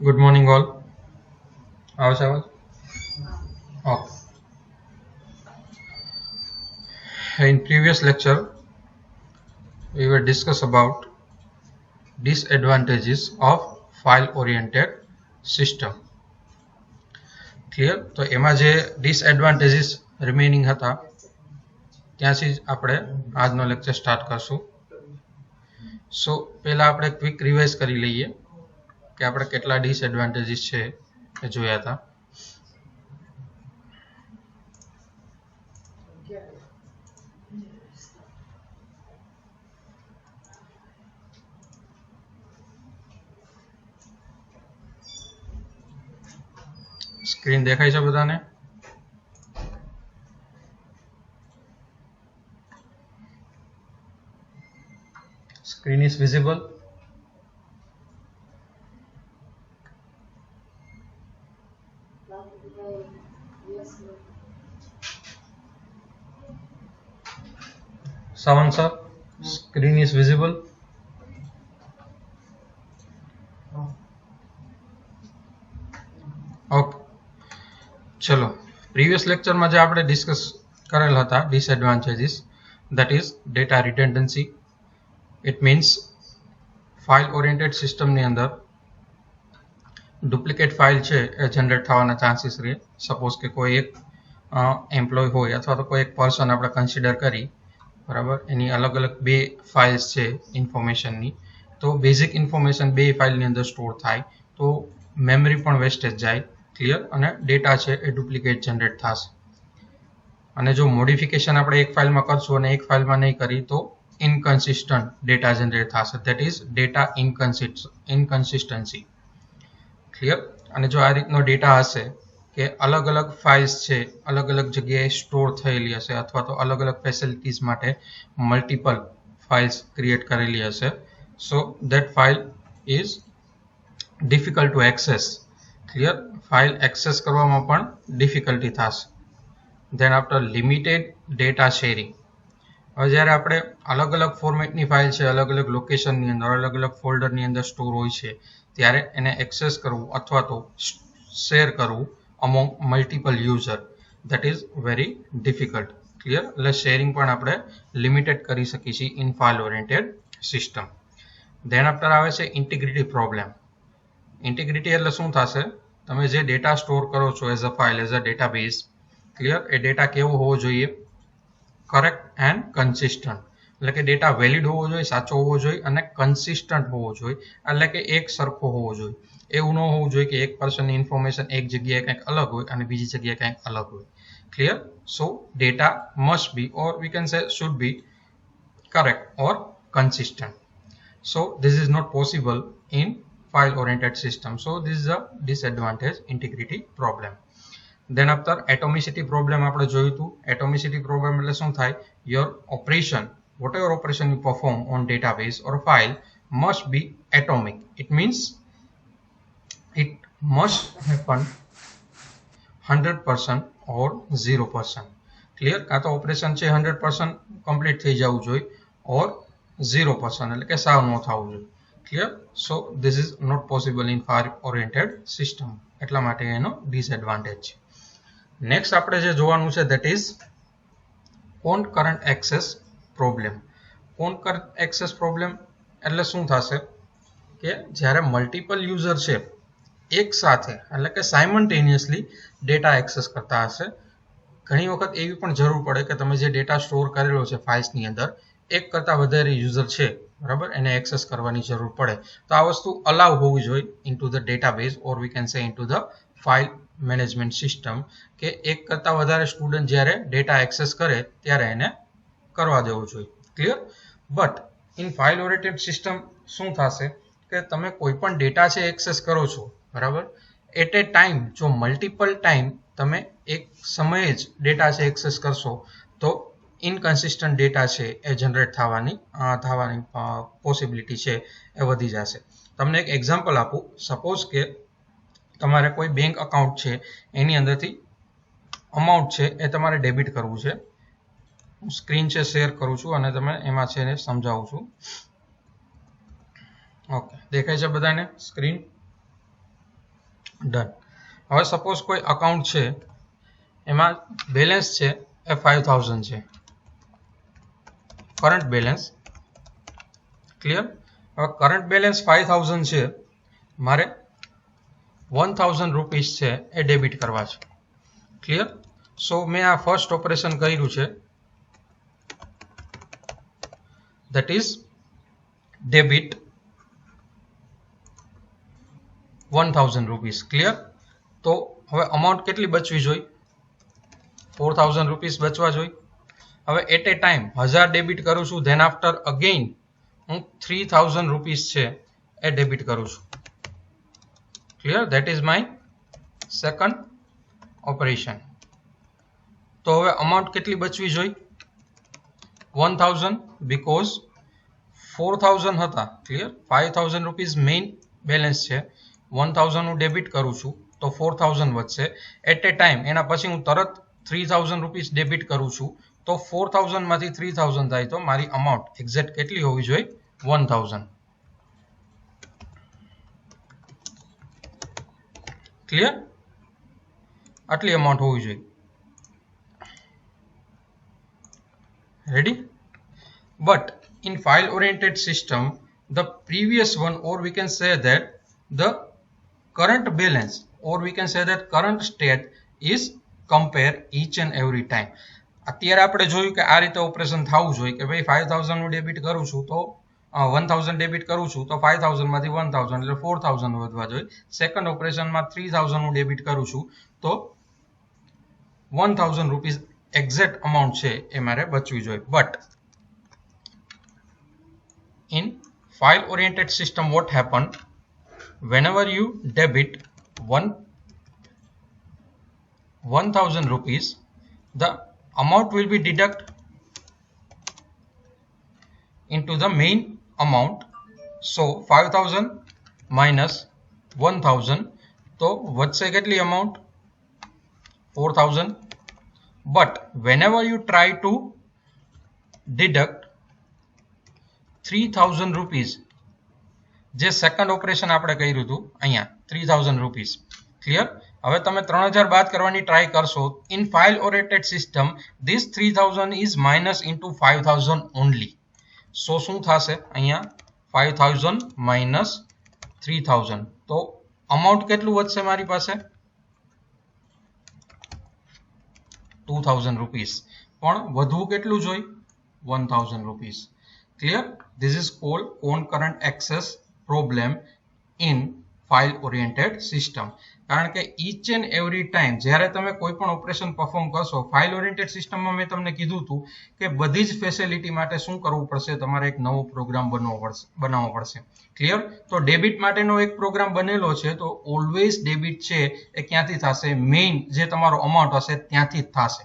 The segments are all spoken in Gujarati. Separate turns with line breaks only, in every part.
Good morning, all. How's our? Okay. In previous lecture, we were discuss about disadvantages of file-oriented system. Clear? તો એમાં જે disadvantages remaining હતા, ત્યાંથી જ આપણે આજનો લેક્ચર સ્ટાર્ટ કરશું. સો પહેલા આપણે ક્વિક રિવાઇઝ કરી લઈએ કે આપણે કેટલા disadvantages છે એ જોયા હતા. સ્ક્રીન દેખાય છે બધાને? Screen is visible. Sawan sir, screen is visible. Okay, ચલો પ્રીવિયસ લેક્ચરમાં જે આપણે ડિસ્કસ કરેલ હતા disadvantages, that is data redundancy. It means file oriented સિસ્ટમની અંદર ડુપ્લિકેટ ફાઇલ છે એ જનરેટ થવાના ચાન્સીસ રહે. સપોઝ કે કોઈ એક એમ્પ્લોય હોય અથવા તો કોઈ એક પર્સન આપણે કન્સિડર કરી, બરાબર, એની અલગ અલગ બે ફાઇલ્સ છે ઇન્ફોર્મેશનની, તો બેઝિક ઇન્ફોર્મેશન બે ફાઇલની અંદર સ્ટોર થાય તો મેમરી પણ વેસ્ટેજ જાય. ક્લિયર? અને ડેટા છે એ ડુપ્લિકેટ જનરેટ થશે. અને જો મોડિફિકેશન આપણે એક ફાઇલમાં કરશું અને એક ફાઇલમાં નહીં કરી તો ઇનકન્સિસ્ટન્ટ ડેટા જનરેટ થશે. That is data inconsistency. Clear? અને જો આ રીતનો ડેટા હશે કે અલગ અલગ ફાઇલ્સ છે અલગ અલગ જગ્યાએ સ્ટોર થયેલી હશે અથવા તો અલગ અલગ ફેસિલિટીઝ માટે મલ્ટિપલ ફાઇલ્સ ક્રિએટ કરેલી હશે, so that file is difficult to access. Clear? File access કરવામાં પણ ડિફિકલ્ટી થશે. Than after limited data sharing. હવે જ્યારે આપણે અલગ અલગ ફોર્મેટની ફાઇલ છે અલગ અલગ લોકેશનની અંદર અલગ અલગ ફોલ્ડરની અંદર સ્ટોર હોય છે ત્યારે એને એક્સેસ કરવું અથવા તો શેર કરવું among multiple user, that is very difficult. Clear? એટલે શેરિંગ પણ આપણે લિમિટેડ કરી શકીએ છીએ in file oriented system. Than after આવે છે ઇન્ટિગ્રિટી પ્રોબ્લેમ. ઇન્ટિગ્રિટી એટલે શું થશે? તમે જે ડેટા સ્ટોર કરો છો as a file as a database, clear, A data કેવો હોવો જોઈએ? Correct and consistent. એટલે કે ડેટા વેલિડ હોવો જોઈએ, સાચો હોવો જોઈએ અને કન્સિસ્ટન્ટ હોવો જોઈએ, એટલે કે એક સરખો હોવો જોઈએ. એવું ન હોવું જોઈએ કે એક પર્સનની ઇન્ફોર્મેશન એક જગ્યાએ કંઈક અલગ હોય અને બીજી જગ્યાએ કંઈક અલગ હોય. Clear? So data must be or we can say should be correct or consistent. So this is not possible in file oriented system. So this is a disadvantage, integrity problem. Then after atomicity problem આપણે જોયું હતું. Atomicity problem એટલે શું થાય? Your operation, whatever operation you perform on database or file must be atomic. It means it must happen 100% or 0%. Clear? કાં તો ઓપરેશન છે 100% કમ્પ્લીટ થઈ જવું જોઈએ or 0% એટલે કે સાવ ન થવું જોઈએ. Clear? So this is not possible in file oriented system. એટલા માટે એનો ડિસએડવાન્ટેજ છે. નેક્સ્ટ આપણે જે જોવાનું છે that is concurrent access problem. Concurrent access problem એટલે શું થશે કે જ્યારે મલ્ટિપલ યુઝર છે એક સાથે એટલે કે સાયમલ્ટેનિયસલી ડેટા એક્સેસ કરતા હશે. ઘણી વખત એવી પણ જરૂર પડે કે તમે જે ડેટા સ્ટોર કરેલો છે ફાઇલ્સની અંદર એક કરતાં વધારે યુઝર છે, બરાબર, એને એક્સેસ કરવાની જરૂર પડે તો આ વસ્તુ અલાઉ હોવી જોઈએ into the database or we can say into the file management system, કે એક કરતાં વધારે સ્ટુડન્ટ જ્યારે ડેટા એક્સેસ કરે ત્યારે એને કરવા દેવું જોઈએ. Clear? But in file oriented system શું થશે કે તમે કોઈ પણ ડેટા છે એક્સેસ કરો છો, બરાબર, એટ એ ટાઈમ જો મલ્ટિપલ ટાઈમ તમે એક સમયે જ ડેટા છે એક્સેસ કરશો તો ઇનકન્સિસ્ટન્ટ ડેટા છે એ જનરેટ થવાની પોસિબિલિટી છે એ વધી જશે. તમને એક એક્ઝામ્પલ આપું. સપોઝ કે તમારે કોઈ બેંક અકાઉન્ટ છે એની અંદરથી અમાઉન્ટ છે એ તમારે ડેબિટ કરવું છે. હું સ્ક્રીન છે શેર કરું છું અને તમે એમાં છે એને સમજાવું છું. ઓકે, દેખાય છે બધાને સ્ક્રીન? ડન. હવે સપોઝ કોઈ અકાઉન્ટ છે એમાં બેલેન્સ છે એ 5000 છે, કરંટ બેલેન્સ. ક્લિયર? હવે કરંટ બેલેન્સ 5000 છે, મારે 1000 રૂપીસ છે એ ડેબિટ કરવા છે. ક્લિયર? સો મેં આ ફર્સ્ટ ઓપરેશન કર્યું છે, that is debit 1000 rupees. Clear? તો હવે અમાઉન્ટ કેટલી બચવી જોઈએ? 4000 રૂપીસ બચવા જોઈએ. હવે એટ એ ટાઈમ 1000 ડેબિટ કરું છું, ધેન આફ્ટર અગેઇન હું 3000 રૂપીસ છે એ ડેબિટ કરું છું. Clear? That is my second operation. તો હવે અમાઉન્ટ કેટલી બચવી જોઈએ? 1000, બીકોઝ 4000 હતા. ક્લિયર? 5000 રૂપીસ મેઇન બેલેન્સ છે, 1000 હું ડેબિટ કરું છું તો 4000 વધશે. એટ એ ટાઈમ એના પછી હું તરત 3000 રૂપીસ ડેબિટ કરું છું તો 4000 માંથી 3000 થાય તો મારી અમાઉન્ટ એક્ઝેક્ટ કેટલી હોવી જોઈએ? 1000. ક્લિયર? આટલી અમાઉન્ટ હોવી જોઈએ. Ready? But in file oriented system, the previous one, or we can say that the current balance, or we can say that current state is compare each and every time. અત્યારે આપણે જોયું કે આ રીતે ઓપરેશન થવું જોઈએ કે ભાઈ 5000 નું ડેબિટ કરું છું તો 1000 ડેબિટ કરું છું તો 5000 માંથી 1000 એટલે 4000 વધવા જોઈએ. સેકન્ડ ઓપરેશનમાં 3000 નું ડેબિટ કરું છું તો 1000 રૂપીસ એક્ઝેક્ટ અમાઉન્ટ છે એ મારે બચવી જોઈએ. But in file oriented system, what happen? Whenever you debit 1000 rupees, the amount will be deduct into the main amount. So 5000 minus 1000, તો વધશે કેટલી amount? 4000. But whenever you try to deduct 3000 rupees, જે સેકન્ડ ઓપરેશન આપણે કર્યું હતું અહીંયા 3000 રૂપીસ. ક્લિયર? હવે તમે 3000 બાદ કરવાની ટ્રાય કરશો, in file oriented system this 3000 is minus into 5000 only. So શું થશે અહીંયા? 5000 માઇનસ 3000, તો અમાઉન્ટ કેટલું વધશે મારી પાસે? 2000 રૂપીસ. પણ વધવું કેટલું જોઈ? 1000 rupees. Clear? This is called concurrent access problem in file oriented system. કારણ કે each and every time જ્યારે તમે કોઈ પણ ઓપરેશન પરફોર્મ કરશો, ફાઇલ ઓરિએન્ટેડ સિસ્ટમમાં મેં તમને કીધું હતું કે બધી જ ફેસિલિટી માટે શું કરવું પડશે? તમારે એક નવો પ્રોગ્રામ બનાવવો પડશે. ક્લિયર? તો ડેબિટ માટેનો એક પ્રોગ્રામ બનેલો છે, તો ઓલવેઝ ડેબિટ છે એ ક્યાંથી થશે? મેઇન જે તમારો અમાઉન્ટ હશે ત્યાંથી જ થશે.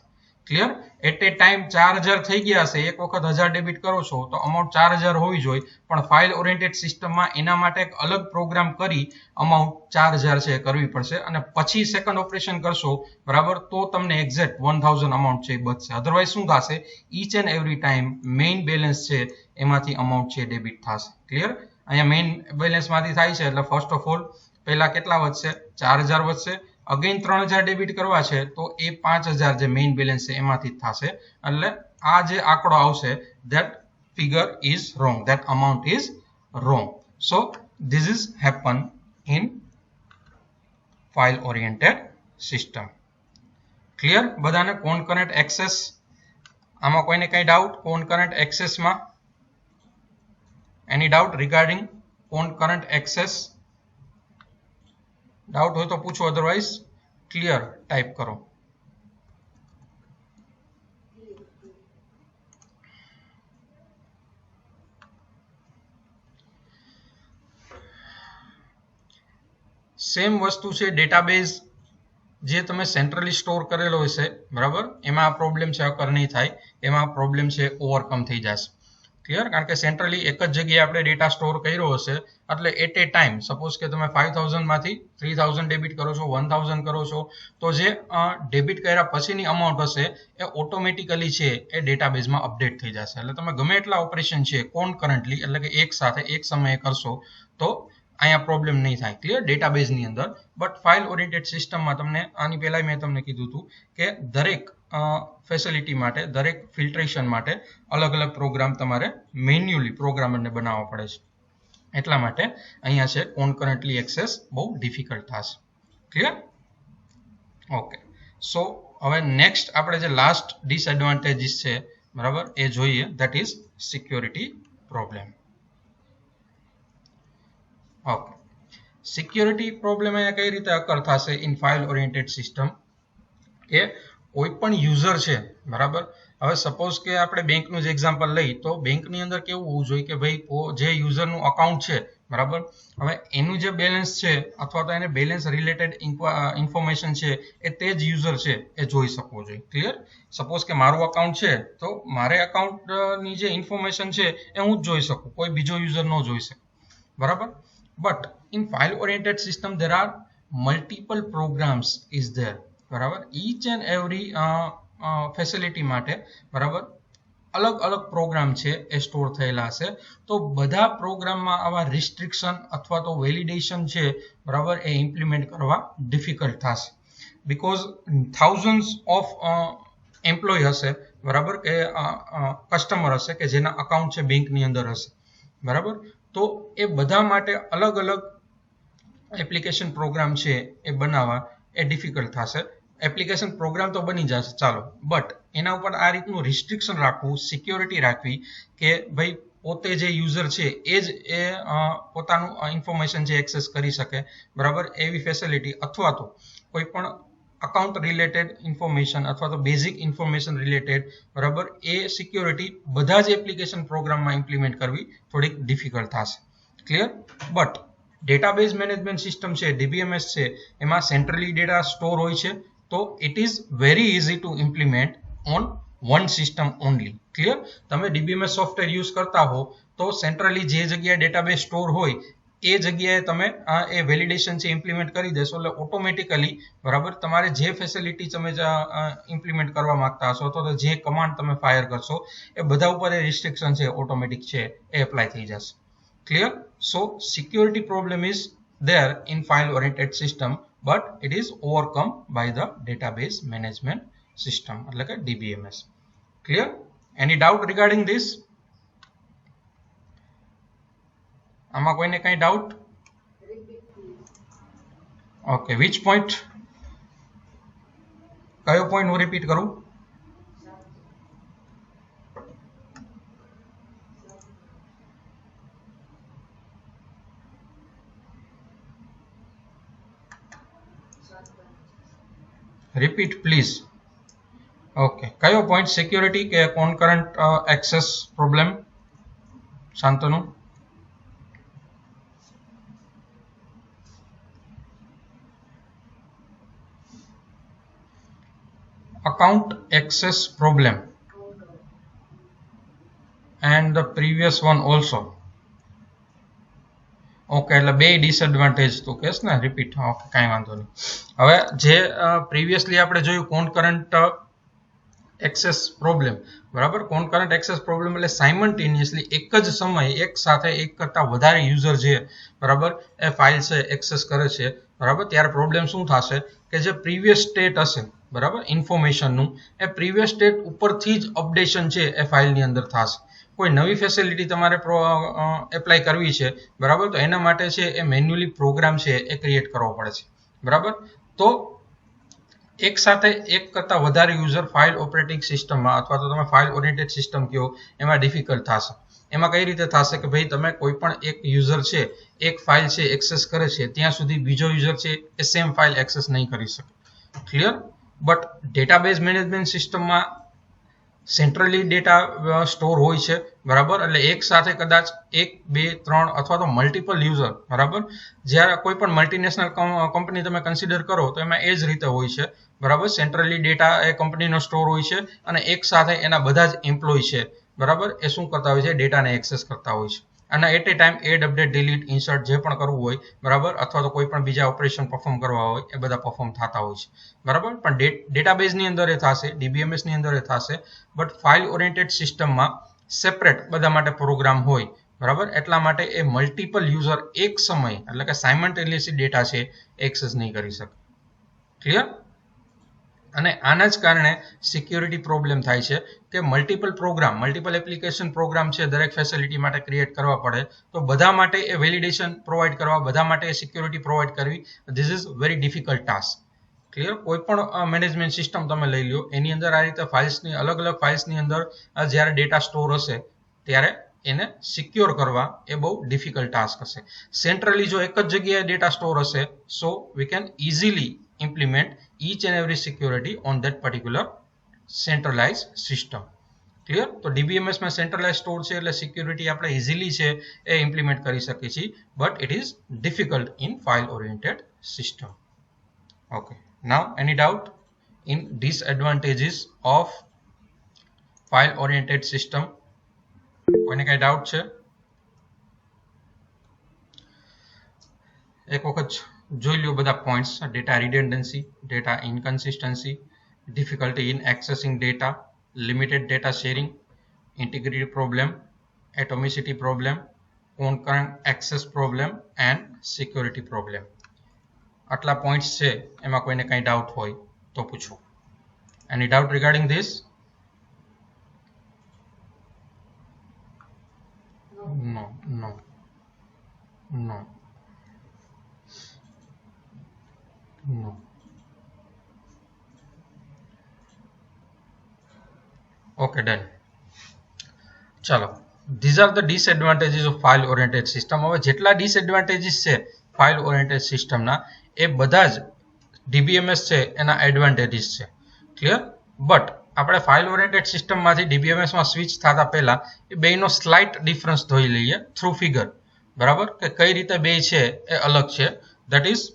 ક્લિયર? એટ એ ટાઈમ 4000 થઈ ગયા હશે, એક વખત 1000 ડેબિટ કરો છો તો અમાઉન્ટ 4000 હોવી જોઈએ, પણ ફાઇલ ઓરિએન્ટેડ સિસ્ટમમાં એના માટે એક અલગ પ્રોગ્રામ કરી અમાઉન્ટ 4000 છે કરવી પડશે, અને પછી સેકન્ડ ઓપરેશન કરશો બરાબર, તો તમને એક્ઝેક્ટ 1000 અમાઉન્ટ છે બચશે. અધરવાઇઝ શું થશે? Each and every time main balance છે એમાંથી અમાઉન્ટ છે ડેબિટ થશે. ક્લિયર? અહીંયા મેઇન બેલેન્સમાંથી થાય છે એટલે ફર્સ્ટ ઓફ ઓલ પહેલા કેટલા વધશે? 4000 વધશે. અગેન 3000 ડેબિટ કરવા છે તો એ 5000 જે મેઇન બેલેન્સ છે એમાંથી જ થશે. એટલે આ જે આંકડો આવશે, that figure is wrong, that amount is wrong. So this is happen in file oriented system. Clear? બધાને concurrent access આમાં કોઈને કઈ ડાઉટ? concurrent access માં any doubt regarding concurrent access? Doubt हो तो पूछो, अदरवाइज क्लियर टाइप करो. सेम वस्तु છે डेटाबेस જે તમે સેન્ટ્રલી સ્ટોર કરેલો હશે બરાબર, એમાં આ પ્રોબ્લેમ છે અકર નહીં થાય, એમાં પ્રોબ્લેમ છે ઓવરકમ થઈ જશે. ક્લિયર? કારણ કે સેન્ટ્રલી એક જ જગ્યાએ આપણે ડેટા સ્ટોર કર્યો હશે એટલે એટ એ ટાઈમ સપોઝ કે તમે 5000 માંથી 3000 ડેબિટ કરો છો, 1000 કરો છો, તો જે ડેબિટ કર્યા પછીની અમાઉન્ટ હશે એ ઓટોમેટિકલી છે એ ડેટાબેઝમાં અપડેટ થઈ જશે. એટલે તમે ગમે એટલા ઓપરેશન છે કોન્કરન્ટલી એટલે કે એક સાથે એક સમયે કરશો તો અહીંયા પ્રોબ્લેમ નહીં થાય. ક્લિયર? ડેટાબેઝની અંદર. બટ ફાઇલ ઓરિએન્ટેડ સિસ્ટમમાં તમને આની પહેલાં મેં તમને કીધું હતું કે દરેક ફેસિલિટી માટે, દરેક ફિલ્ટ્રેશન માટે અલગ અલગ પ્રોગ્રામ તમારે મેન્યુઅલી પ્રોગ્રામરને બનાવવા પડે છે. એટલા માટે અહીંયા છે કોન્કરન્ટલી એક્સેસ બહુ ડિફિકલ્ટ થશે. ક્લિયર? ઓકે. સો હવે નેક્સ્ટ આપણે જે લાસ્ટ ડિસએડવાન્ટેજીસ છે, બરાબર, એ જોઈએ. That is security problem. Okay. Security problem અહીંયા કઈ રીતે અકર થશે ઇન ફાઇલ ઓરિએન્ટેડ સિસ્ટમ? કે કોઈ પણ યુઝર છે, બરાબર. હવે સપોઝ કે આપણે બેંકનું જ એક્ઝામ્પલ લઈ તો બેંકની અંદર કેવું હોવું જોઈએ કે ભાઈ જે યુઝરનું અકાઉન્ટ છે, બરાબર, હવે એનું જે બેલેન્સ છે અથવા તો એને બેલેન્સ રિલેટેડ ઇન્ફોર્મેશન છે એ તે જ યુઝર છે એ જોઈ શકવો જોઈએ. ક્લિયર? સપોઝ કે મારું અકાઉન્ટ છે તો મારે અકાઉન્ટની જે ઇન્ફોર્મેશન છે એ હું જ જોઈ શકું, કોઈ બીજો યુઝર ન જોઈ શકે, બરાબર. But in file oriented system there are multiple programs is there, બરાબર. ઈચ એન્ડ એવરી ફેસિલિટી માટે, બરાબર, અલગ અલગ પ્રોગ્રામ છે એ સ્ટોર થયેલા હશે. તો બધા પ્રોગ્રામમાં આવા રિસ્ટ્રિક્શન અથવા તો વેલિડેશન છે, બરાબર, એ ઇમ્પ્લિમેન્ટ કરવા ડિફિકલ્ટ થશે. બીકોઝ થાઉઝન્ડ્સ ઓફ એમ્પ્લોય હશે, બરાબર, કે કસ્ટમર હશે કે જેના અકાઉન્ટ છે બેંકની અંદર હશે, બરાબર. તો એ બધા માટે અલગ અલગ એપ્લિકેશન પ્રોગ્રામ છે એ બનાવવા એ ડિફિકલ્ટ થશે. એપ્લિકેશન પ્રોગ્રામ તો બની જશે, ચાલો, બટ એના ઉપર આ રીતનું રિસ્ટ્રિક્શન રાખવું, સિક્યોરિટી રાખવી કે ભાઈ પોતે જે યુઝર છે એ જ પોતાનું ઇન્ફોર્મેશન જે એક્સેસ કરી શકે, બરાબર, એવી ફેસિલિટી અથવા તો કોઈ પણ અકાઉન્ટ રિલેટેડ ઇન્ફોર્મેશન અથવા તો બેઝિક ઇન્ફોર્મેશન રિલેટેડ, બરાબર, એ સિક્યોરિટી બધા જ એપ્લિકેશન પ્રોગ્રામમાં ઇમ્પ્લિમેન્ટ કરવી થોડીક ડિફિકલ્ટ થશે. Clear? But database management system છે, DBMS છે, એમાં સેન્ટ્રલી ડેટા સ્ટોર હોય છે, તો it is very easy to implement on one system only. Clear? તમે DBMS સોફ્ટવેર યુઝ કરતા હો તો સેન્ટ્રલી જે જગ્યાએ ડેટાબેઝ સ્ટોર હોય એ જગ્યાએ તમે એ વેલિડેશન છે ઇમ્પ્લિમેન્ટ કરી દેશો એટલે ઓટોમેટિકલી, બરાબર, તમારે જે ફેસિલિટી તમે ઇમ્પ્લિમેન્ટ કરવા માંગતા હશો અથવા તો જે કમાન્ડ તમે ફાયર કરશો એ બધા ઉપર એ રિસ્ટ્રિક્શન છે ઓટોમેટિક છે એ એપ્લાય થઈ જશે. Clear? So security problem is there in file oriented system, but it is overcome by the database management system, like a DBMS. Clear? Any doubt regarding this? આમાં કોઈને કઈ doubt? Okay, which point? કયો point હું repeat કરું? Repeat please. Okay, કયો point? Security કે concurrent access problem? Shantanu? Account access problem. And the previous one also. Okay, એટલે બે ડિસએડવાન્ટેજ તો કેસ ને રિપીટ. ઓકે, કાંઈ વાંધો નહીં. હવે જે પ્રીવિયસલી આપણે જોયું કોનકરન્ટ એક્સેસ પ્રોબ્લેમ, બરાબર. કોનકરન્ટ એક્સેસ પ્રોબ્લેમ એટલે સાયમલ્ટેનિયસલી એક જ સમયે એક સાથે એક કરતાં વધારે યુઝર છે, બરાબર, એ ફાઇલ છે એક્સેસ કરે છે, બરાબર. ત્યારે પ્રોબ્લેમ શું થશે કે જે પ્રીવિયસ સ્ટેટ હશે, બરાબર, ઇન્ફોર્મેશનનું, એ પ્રીવિયસ સ્ટેટ ઉપરથી જ અપડેશન છે એ ફાઇલની અંદર થશે. કોઈ નવી ફેસિલિટી તમારે એપ્લાય કરવી છે, બરાબર, તો એના માટે છે એ મેન્યુઅલી પ્રોગ્રામ છે એ ક્રિએટ કરવો પડે છે, બરાબર. તો એક સાથે એક કરતાં વધારે યુઝર ફાઇલ ઓપરેટિંગ સિસ્ટમમાં અથવા તો તમે ફાઇલ ઓરિએન્ટેડ સિસ્ટમ કહો એમાં ડિફિકલ્ટ થશે. એમાં કઈ રીતે થશે કે ભાઈ તમે કોઈ પણ એક યુઝર છે એક ફાઇલ છે એક્સેસ કરે છે ત્યાં સુધી બીજો યુઝર છે એ સેમ ફાઇલ એક્સેસ નહીં કરી શકે. ક્લિયર? બટ ડેટાબેઝ મેનેજમેન્ટ સિસ્ટમમાં સેન્ટ્રલી ડેટા સ્ટોર હોય છે, બરાબર, એટલે એક સાથે કદાચ 1, 2, 3 અથવા તો મલ્ટિપલ યુઝર, બરાબર. જ્યારે કોઈ પણ મલ્ટીનેશનલ કંપની તમે કન્સિડર કરો તો એમાં એ જ રીતે હોય છે, બરાબર. સેન્ટ્રલી ડેટા એ કંપનીનો સ્ટોર હોય છે અને એક સાથે એના બધા જ એમ્પ્લોય છે, બરાબર, એ શું કરતા હોય છે? ડેટાને એક્સેસ કરતા હોય છે અને at a time add, update, delete, insert જે પણ કરવું હોય, બરાબર, અથવા તો કોઈ પણ બીજા ઓપરેશન પરફોર્મ કરવા હોય એ બધા પરફોર્મ થતા હોય છે, બરાબર. પણ ડેટાબેઝની અંદર એ થશે, DBMSની અંદર એ થશે, બટ ફાઇલ ઓરિએન્ટેડ સિસ્ટમમાં સેપરેટ બધા માટે પ્રોગ્રામ હોય, બરાબર, એટલા માટે એ મલ્ટિપલ યુઝર એક સમય એટલે કે સાયમલ્ટેનિયસલી ડેટા છે એક્સેસ નહીં કરી શકે. ક્લિયર? અને આના જ કારણે સિક્યુરિટી પ્રોબ્લેમ થાય છે કે મલ્ટિપલ એપ્લિકેશન પ્રોગ્રામ છે દરેક ફેસિલિટી માટે ક્રિએટ કરવા પડે, તો બધા માટે એ વેલિડેશન પ્રોવાઈડ કરવા, બધા માટે સિક્યુરિટી પ્રોવાઈડ કરવી, this is very difficult task. Clear? કોઈ પણ મેનેજમેન્ટ સિસ્ટમ તમે લઈ લો, એની અંદર આ રીતે ફાઇલ્સની અલગ ફાઇલ્સની અંદર જ્યારે ડેટા સ્ટોર હશે ત્યારે એને સિક્યોર કરવા એ બહુ ડિફિકલ્ટ ટાસ્ક હશે. સેન્ટ્રલી જો એક જ જગ્યાએ ડેટા સ્ટોર હશે, so we can easily implement each and every security on that particular centralized system. Clear? તો DBMS માં સેન્ટ્રલાઇઝ સ્ટોર છે એટલે સિક્યુરિટી આપણે ઇઝીલી છે એ ઇમ્પ્લિમેન્ટ કરી શકીએ છીએ, but it is difficult in file oriented system. Okay, now any doubt in disadvantages of file oriented system? કોઈને કઈ ડાઉટ છે? એક વખત જોઈ લો બધા points: data redundancy, data inconsistency, difficulty in accessing data, limited data sharing, integrity problem, atomicity problem, concurrent access problem and security problem. આટલા પોઈન્ટ્સ છે, એમાં કોઈને કંઈ ડાઉટ હોય તો પૂછો. Any doubt regarding this? No no no No. Okay, done. ચાલો, these are the disadvantages of file oriented system. હવે જેટલા ડિસએડવાન્ટેજીસ છે ફાઇલ ઓરિએન્ટેડ સિસ્ટમના, એ બધા જ DBMS છે એના એડવાન્ટેજીસ છે. ક્લિયર? બટ આપણે ફાઇલ ઓરિએન્ટેડ સિસ્ટમમાંથી DBMSમાં સ્વિચ થતા પહેલા એ બેનો સ્લાઇટ ડિફરન્સ જોઈ લઈએ થ્રુ ફિગર. બરાબર, કે કઈ રીતે બે છે એ અલગ છે. દેટ ઇઝ,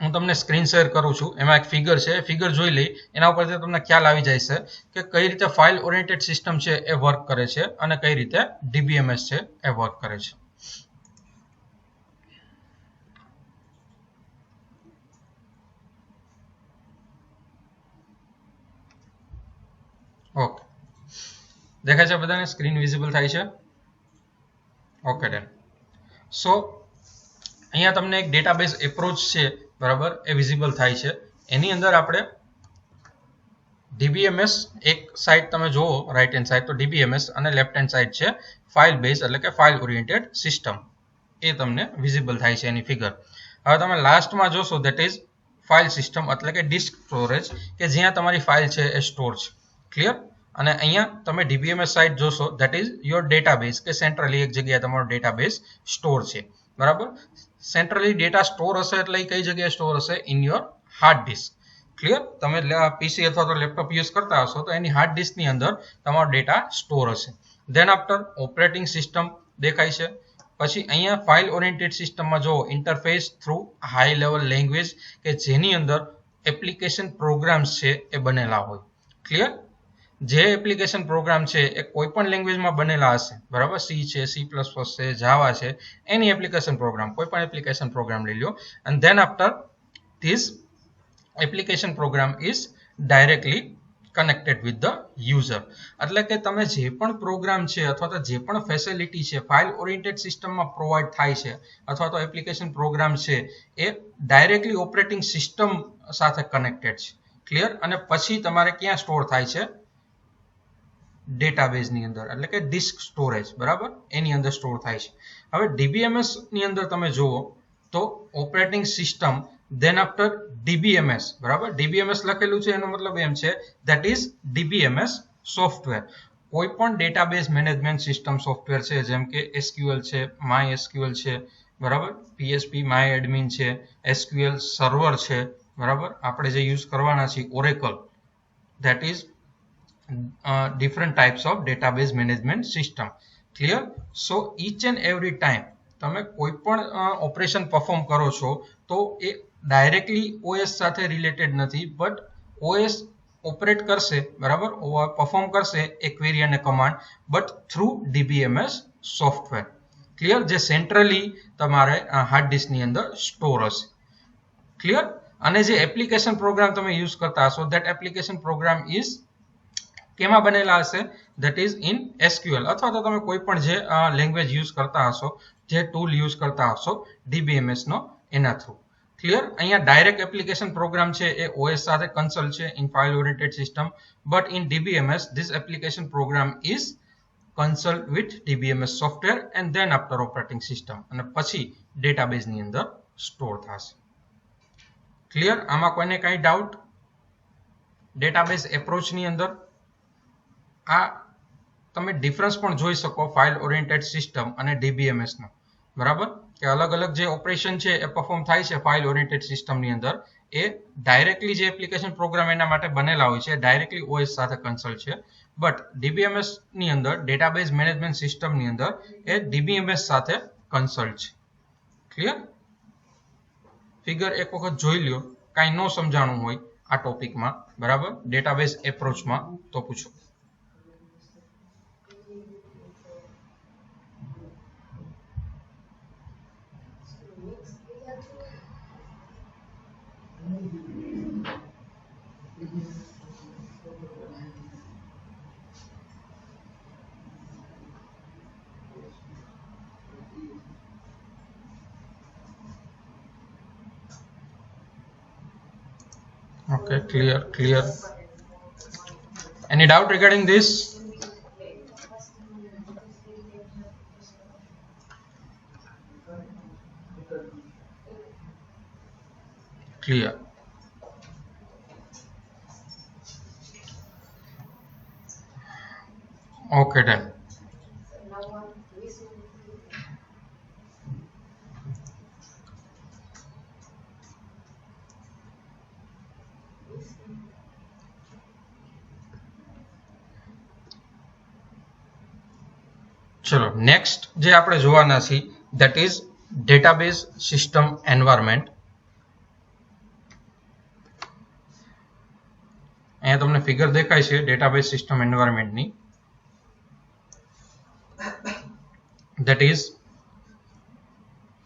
હું તમને સ્ક્રીન શેર કરું છું, એમાં એક ફિગર છે, ફિગર જોઈ લઈ, એના ઉપરથી તમને ખ્યાલ આવી જાય છે કે કઈ રીતે ફાઇલ ઓરિએન્ટેડ સિસ્ટમ છે એ વર્ક કરે છે અને કઈ રીતે DBMS છે એ વર્ક કરે છે. ઓકે, દેખાય છે બધાને? સ્ક્રીન વિઝિબલ થાય છે? Okay done. સો અહીંયા તમને એક ડેટાબેઝ એપ્રોચ છે, બરાબર, એ વિઝિબલ થાય છે. એની અંદર આપણે DBMS એક સાઈડ તમે જુઓ, રાઈટ હેન્ડ સાઈડ તો DBMS અને લેફ્ટ હેન્ડ સાઈડ છે ફાઇલ બેઝ એટલે કે ફાઇલ ઓરિએન્ટેડ સિસ્ટમ. એ તમને વિઝિબલ થાય છે એની ફિગર. હવે તમે લાસ્ટમાં જોશો દેટ ઇઝ ફાઇલ સિસ્ટમ એટલે કે ડિસ્ક સ્ટોરેજ, કે જ્યાં તમારી ફાઇલ છે એ સ્ટોર છે. ક્લિયર? અને અહીંયા તમે DBMS સાઈડ જોશો દેટ ઇઝ યોર ડેટાબેઝ, કે સેન્ટ્રલી એક જગ્યાએ તમારો ડેટાબેઝ સ્ટોર છે. બરાબર, સેન્ટ્રલી ડેટા સ્ટોર હશે એટલે કઈ જગ્યાએ સ્ટોર હશે? In your hard disk. Clear? તમે પીસી અથવા તો લેપટોપ યુઝ કરતા હશો તો એની હાર્ડ ડિસ્કની અંદર તમારો ડેટા સ્ટોર હશે. ધેન આફ્ટર ઓપરેટિંગ સિસ્ટમ દેખાય છે. પછી અહીંયા ફાઇલ ઓરિએન્ટેડ સિસ્ટમમાં જો interface through high level language, કે જેની અંદર એપ્લિકેશન પ્રોગ્રામ્સ છે એ બનેલા હોય. ક્લિયર? જે એપ્લિકેશન પ્રોગ્રામ છે એ કોઈ પણ લેંગ્વેજમાં બનેલા હશે, બરાબર, સી છે, C++ છે, જાવા છે, એની એપ્લિકેશન પ્રોગ્રામ, કોઈ પણ એપ્લિકેશન પ્રોગ્રામ લઈ લો. And then after this application program is directly connected with the user. એટલે કે તમે જે પણ પ્રોગ્રામ છે અથવા તો જે પણ ફેસિલિટી છે ફાઇલ ઓરિએન્ટેડ સિસ્ટમમાં પ્રોવાઈડ થાય છે અથવા તો એપ્લિકેશન પ્રોગ્રામ છે એ ડાયરેક્ટલી ઓપરેટિંગ સિસ્ટમ સાથે કનેક્ટેડ છે. ક્લિયર? અને પછી તમારે ક્યાં સ્ટોર થાય છે? ડેટાબેઝની અંદર, એટલે કે ડિસ્ક સ્ટોરેજ. બરાબર, એની અંદર સ્ટોર થાય છે. હવે DBMS ની અંદર તમે જુઓ તો operating system, than after DBMS. બરાબર, DBMS લખેલું છે એનો મતલબ એમ છે ધેટ ઇઝ DBMS સોફ્ટવેર. કોઈ પણ ડેટાબેઝ મેનેજમેન્ટ સિસ્ટમ સોફ્ટવેર છે, જેમ કે SQL છે, MySQL છે, બરાબર, PHP MyAdmin છે, SQL સર્વર છે, બરાબર, આપણે જે યુઝ કરવાના છીએ Oracle, that is different types of database management system. Clear? So each and every time તમે કોઈ પણ ઓપરેશન પરફોર્મ કરો છો તો એ ડાયરેક્ટલી OS સાથે રિલેટેડ નથી, બટ OS ઓપરેટ કરશે, બરાબર, પરફોર્મ કરશે એ ક્વેરી અને command, but through DBMS software. Clear? જે સેન્ટ્રલી તમારે હાર્ડ ડિસ્કની અંદર સ્ટોર હશે. ક્લિયર? અને જે એપ્લિકેશન પ્રોગ્રામ તમે યુઝ કરતા હશો, ધેટ એપ્લિકેશન પ્રોગ્રામ ઇઝ કેમાં બનેલા હશે? ધેટ ઇઝ ઇન SQL અથવા તો તમે કોઈ પણ જે લેંગ્વેજ યુઝ કરતા હશો, જે ટૂલ યુઝ કરતા હશો DBMS નો, એના થ્રુ. ક્લિયર? અહીંયા ડાયરેક્ટ એપ્લિકેશન પ્રોગ્રામ છે એ OS સાથે કન્સલ્ટ છે in file oriented system, but in DBMS this application program is consult with DBMS software and then after operating system, અને પછી ડેટાબેઝ ની અંદર સ્ટોર થશે. ક્લિયર? આમાં કોઈને કઈ ડાઉટ? ડેટાબેઝ એપ્રોચ ની અંદર આ તમે ડિફરન્સ પણ જોઈ શકો ફાઇલ ઓરિએન્ટેડ સિસ્ટમ અને DBMS નો, બરાબર? કે અલગ અલગ જે ઓપરેશન છે એ પરફોર્મ થાય છે ફાઇલ ઓરિએન્ટેડ સિસ્ટમ ની અંદર, એ ડાયરેક્ટલી જે એપ્લિકેશન પ્રોગ્રામ એના માટે બનેલા હોય છે ડાયરેક્ટલી OS સાથે કન્સલ્ટ છે, બટ DBMS ની અંદર ડેટાબેઝ મેનેજમેન્ટ સિસ્ટમ ની અંદર એ DBMS સાથે કન્સલ્ટ છે. ક્લિયર? ફિગર એક વખત જોઈ લ્યો, કાંઈ ન સમજાણું હોય આ ટોપિકમાં, બરાબર, ડેટાબેઝ એપ્રોચમાં, તો પૂછો. Okay, clear. Any doubt regarding this? Clear. Okay then. ચલો નેક્સ્ટ જે આપણે જોવાના છીએ that is database system environment. અહીંયા તમને ફિગર દેખાય છે ડેટાબેઝ સિસ્ટમ એન્વાયરમેન્ટની. That is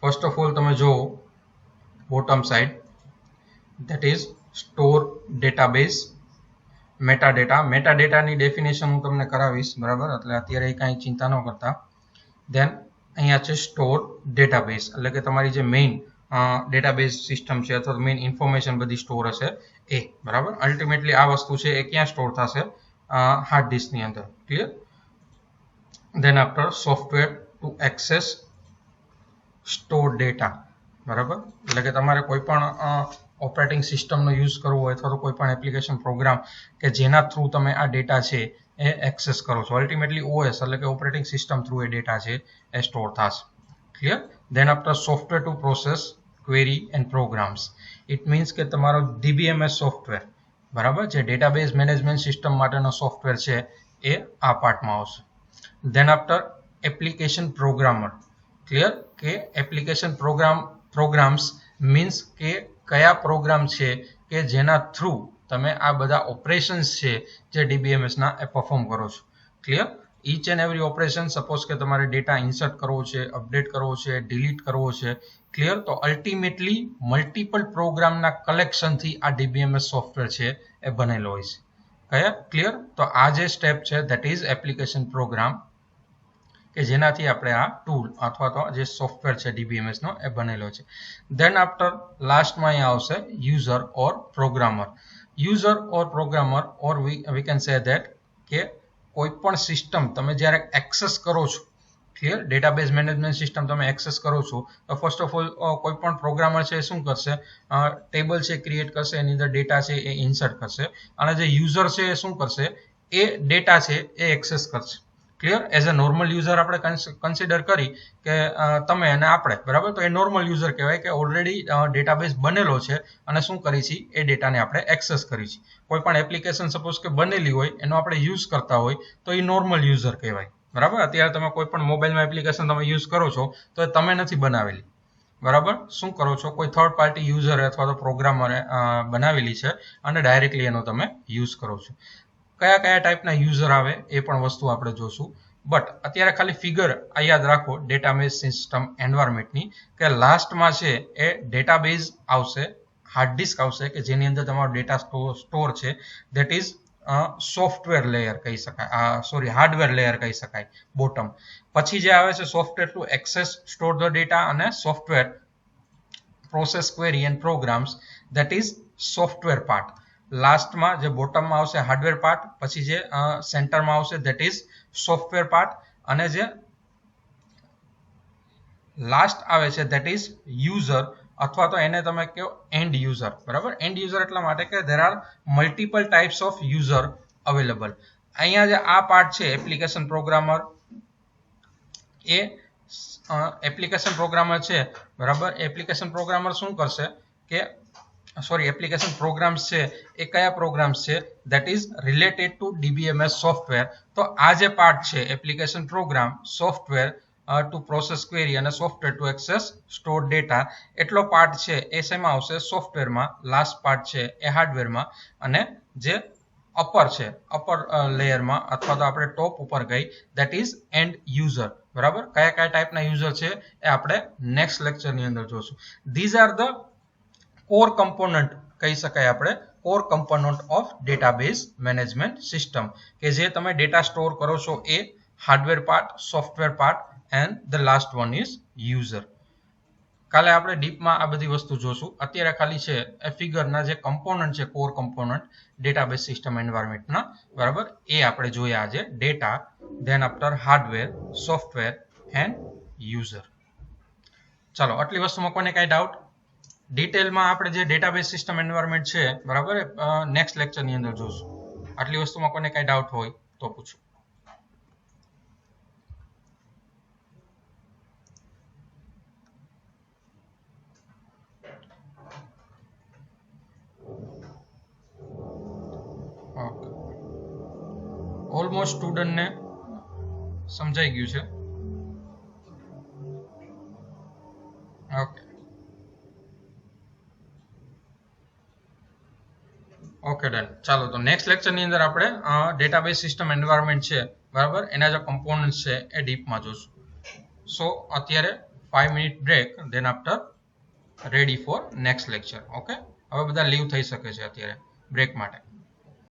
first of all તમે જુઓ bottom side, that is store database મેટાડેટાની ડેફિનેશન હું તમને કરાવીશ, બરાબર, એટલે અત્યારે કાંઈ ચિંતા ન કરતા. દેન અહીંયા છે સ્ટોર ડેટાબેઝ, એટલે કે તમારી જે મેઇન ડેટાબેઝ સિસ્ટમ છે અથવા મેઇન ઇન્ફોર્મેશન બધી સ્ટોર હશે એ, બરાબર. અલ્ટિમેટલી આ વસ્તુ છે એ ક્યાં સ્ટોર થશે? હાર્ડ ડિસ્કની અંદર. Clear? Then after software to access store data, બરાબર, એટલે કે તમારે કોઈ પણ ઓપરેટિંગ સિસ્ટમનો યુઝ કરવો હોય અથવા તો કોઈ પણ એપ્લિકેશન પ્રોગ્રામ કે જેના થ્રુ તમે આ ડેટા છે એ એક્સેસ કરો છો, અલ્ટિમેટલી OS એટલે કે ઓપરેટિંગ સિસ્ટમ થ્રુ એ ડેટા છે એ સ્ટોર થશે. Clear? Then after software to process query and programs, it means કે તમારો DBMS સોફ્ટવેર, બરાબર, જે ડેટાબેઝ મેનેજમેન્ટ સિસ્ટમ માટેનો સોફ્ટવેર છે એ આ પાર્ટમાં આવશે. Then after application programmer. Clear? કે એપ્લિકેશન પ્રોગ્રામ્સ મીન્સ કે કયા પ્રોગ્રામ છે કે જેના થ્રુ તમે આ બધા ઓપરેશન્સ છે જે DBMS ના એ પરફોર્મ કરો છો. Clear? Each and every operation, suppose કે તમારે ડેટા ઇન્સર્ટ કરવો છે, અપડેટ કરવો છે, ડિલીટ કરવો છે. ક્લિયર? તો અલ્ટિમેટલી મલ્ટિપલ પ્રોગ્રામના કલેક્શનથી આ DBMS સોફ્ટવેર છે એ બનેલો હોય છે. ક્લિયર? તો આ જે સ્ટેપ છે ધેટ ઇઝ એપ્લિકેશન પ્રોગ્રામ, કે જેનાથી આપણે આ ટૂલ અથવા તો જે સોફ્ટવેર છે DBMS નો એ બનેલો છે. દેન આફ્ટર લાસ્ટમાં અહીંયા આવશે user or programmer. User or programmer or we can say that કે કોઈ પણ સિસ્ટમ તમે જ્યારે એક્સેસ કરો છો, ક્લિયર, ડેટાબેઝ મેનેજમેન્ટ સિસ્ટમ તમે એક્સેસ કરો છો તો ફર્સ્ટ ઓફ ઓલ કોઈ પણ પ્રોગ્રામર છે શું કરશે? ટેબલ છે ક્રિએટ કરશે, એની અંદર ડેટા છે એ ઇન્સર્ટ કરશે, અને જે યુઝર છે એ શું કરશે? એ ડેટા છે એ એક્સેસ કરશે. Clear? As a normal user આપણે કન્સિડર કરી કે તમે અને આપણે, બરાબર, તો એ નોર્મલ યુઝર કહેવાય કે ઓલરેડી ડેટાબેઝ બનેલો છે અને શું કરી છે? એ ડેટાને આપણે એક્સેસ કરી છે. કોઈ પણ એપ્લિકેશન સપોઝ કે બનેલી હોય એનો આપણે યુઝ કરતા હોય તો એ નોર્મલ યુઝર કહેવાય, બરાબર. અત્યારે તમે કોઈ પણ મોબાઈલમાં એપ્લિકેશન તમે યુઝ કરો છો તો એ તમે નથી બનાવેલી, બરાબર. શું કરો છો? કોઈ થર્ડ પાર્ટી યુઝર અથવા તો પ્રોગ્રામરે બનાવેલી છે અને ડાયરેક્ટલી એનો તમે યુઝ કરો છો. કયા કયા ટાઈપના યુઝર આવે એ પણ વસ્તુ આપણે જોશું, બટ અત્યારે ખાલી ફિગર આ યાદ રાખો ડેટાબેઝ સિસ્ટમ એન્વાયરમેન્ટની, કે લાસ્ટમાં છે એ ડેટાબેઝ આવશે, હાર્ડ ડિસ્ક આવશે કે જેની અંદર તમારો ડેટા સ્ટોર છે, ધેટ ઇઝ સોફ્ટવેર લેયર કહી શકાય, સોરી હાર્ડવેર લેયર કહી શકાય બોટમ. પછી જે આવે છે software to access store the data અને software process query and programs, that is software part. લાસ્ટમાં જે બોટમમાં આવશે હાર્ડવેર પાર્ટ, પછી જે સેન્ટરમાં આવશે ધેટ ઇઝ સોફ્ટવેર પાર્ટ, અને જે લાસ્ટ આવે છે ધેટ ઇઝ યુઝર, અથવા તો એને તમે કહો એન્ડ યુઝર. બરાબર, એન્ડ યુઝર એટલા માટે કે there are multiple types of user available. અહીંયા જે આ પાર્ટ છે એપ્લિકેશન પ્રોગ્રામર, એ એપ્લિકેશન પ્રોગ્રામર છે. બરાબર, એપ્લિકેશન પ્રોગ્રામર શું કરશે કે સોરી એપ્લિકેશન પ્રોગ્રામ્સ છે એ કયા પ્રોગ્રામ્સ છે that is related to DBMS software. તો આ જે પાર્ટ છે application program, software to process query અને software to access store data, એટલો પાર્ટ છે એ શેમાં આવશે? સોફ્ટવેરમાં. લાસ્ટ પાર્ટ છે એ હાર્ડવેરમાં, અને જે અપર છે અપર લેયરમાં અથવા તો આપણે ટોપ ઉપર ગઈ ધેટ ઇઝ એન્ડ યુઝર. બરાબર, કયા કયા ટાઈપના યુઝર છે એ આપણે નેક્સ્ટ લેક્ચરની અંદર જોશું. These are the core component કહી શકાય આપણે, core component of database management system, કે જે તમે ડેટા સ્ટોર કરો છો એ hardware part, software part and the last one is user. કાલે આપણે ડીપમાં આ બધી વસ્તુ જોશું. અત્યારે ખાલી છે એ ફિગરના જે કમ્પોનન્ટ છે, કોર કમ્પોનન્ટ ડેટાબેઝ સિસ્ટમ એન્વાયરમેન્ટના, બરાબર, એ આપણે જોયા આજે. Data, than after hardware, software and user. ચાલો, આટલી વસ્તુમાં કોને કાંઈ ડાઉટ? ડિટેલમાં આપણે જે ડેટાબેઝ સિસ્ટમ એન્વાયરમેન્ટ છે, બરાબર, નેક્સ્ટ લેક્ચરની અંદર જોશું. આટલી વસ્તુમાં કોને કાંઈ ડાઉટ હોય તો પૂછો. ઓલમોસ્ટ સ્ટુડન્ટને સમજાઈ ગયું છે. Okay okay done. ચાલો, તો નેક્સ્ટ લેક્ચરની અંદર આપણે ડેટાબેઝ સિસ્ટમ એન્વાયરમેન્ટ છે, બરાબર, એના જે કમ્પોનન્ટ છે એ ડીપમાં જોશું. સો અત્યારે 5 minute break, then after ready for next lecture. Okay, હવે બધા લીવ થઈ શકે છે અત્યારે બ્રેક માટે.